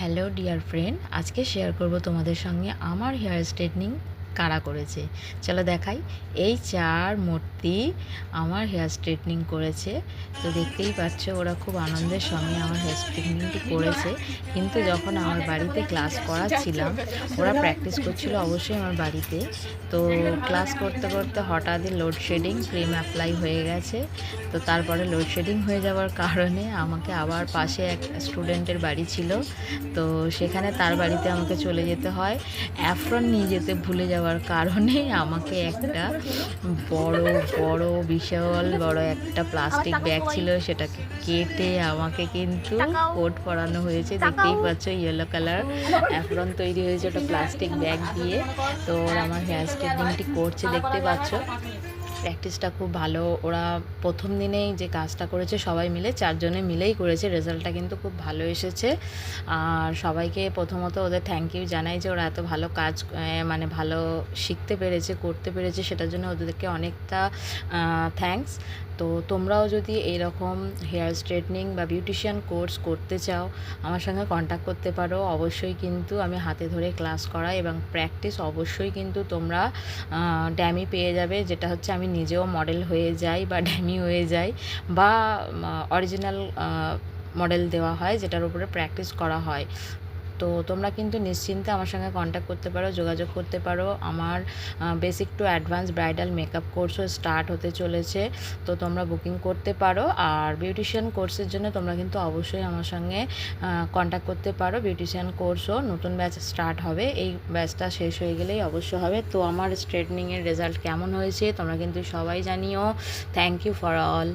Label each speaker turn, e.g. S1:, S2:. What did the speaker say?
S1: Hello dear friend, আজকে share করব তোমাদের সঙ্গে আমার হেয়ার স্ট্রেটনিং কারা করেছে। চলো দেখাই। এই চার মূর্তি আমার হেয়ার স্ট্রেটনিং করেছে। তো দেখতেই পাচ্ছ ওরা খুব আনন্দের সঙ্গে আমার হেয়ার স্ট্রেটনিংটি করেছে। কিন্তু যখন আমার বাড়িতে ক্লাস করাচ্ছিলাম, ওরা প্র্যাকটিস করছিল অবশ্যই আমার বাড়িতে। তো ক্লাস করতে করতে হঠাৎই লোডশেডিং, ক্রিম অ্যাপ্লাই হয়ে গেছে। তো তারপরে লোডশেডিং হয়ে যাওয়ার কারণে আমাকে আবার পাশে এক স্টুডেন্টের বাড়ি ছিল, তো সেখানে তার বাড়িতে আমাকে চলে যেতে হয়। অ্যাফ্রন নিয়ে যেতে ভুলে যাওয়ার কারণে আমাকে একটা বড় বড় বিশাল বড় একটা প্লাস্টিক ব্যাগ ছিল, সেটাকে কেটে আমাকে কিন্তু কোট পরানো হয়েছে। দেখতেই পাচ্ছ ইয়েলো কালার অ্যাফ্রন তৈরি হয়েছে ওটা প্লাস্টিক ব্যাগ দিয়ে। তো ওরা আমার হেয়ার স্ট্রেটনিংটি করছে, দেখতে পাচ্ছ। প্র্যাকটিসটা খুব ভালো। ওরা প্রথম দিনেই যে কাজটা করেছে সবাই মিলে, চারজনে মিলেই করেছে। রেজাল্টটা কিন্তু খুব ভালো এসেছে। আর সবাইকে প্রথমত ওদের থ্যাংক ইউ জানাই যে ওরা এত ভালো কাজ মানে ভালো শিখতে পেরেছে, করতে পেরেছে, সেটার জন্য ওদেরকে অনেকটা থ্যাঙ্কস। তো তোমরাও যদি এইরকম হেয়ার স্ট্রেটনিং বা বিউটিশিয়ান কোর্স করতে চাও, আমার সঙ্গে কন্ট্যাক্ট করতে পারো। অবশ্যই কিন্তু আমি হাতে ধরে ক্লাস করাই এবং প্র্যাকটিস অবশ্যই কিন্তু তোমরা ড্যামি পেয়ে যাবে, যেটা হচ্ছে আমি নিজেও মডেল হয়ে যাই বা ড্যামি হয়ে যাই, বা অরিজিনাল মডেল দেওয়া হয় যেটার উপরে প্র্যাকটিস করা হয়। তো তোমরা কিন্তু নিশ্চিন্তে আমার সঙ্গে কন্ট্যাক্ট করতে পারো, যোগাযোগ করতে পারো। আমার basic to advance bridal makeup কোর্সও স্টার্ট হতে চলেছে, তো তোমরা বুকিং করতে পারো। আর বিউটিশিয়ান কোর্সের জন্য তোমরা কিন্তু অবশ্যই আমার সঙ্গে কন্ট্যাক্ট করতে পারো। বিউটিশিয়ান কোর্সও নতুন ব্যাচ স্টার্ট হবে, এই ব্যাচটা শেষ হয়ে গেলেই অবশ্য হবে। তো আমার স্ট্রেটনিংয়ের রেজাল্ট কেমন হয়েছে তোমরা কিন্তু সবাই জানিও। Thank you for all.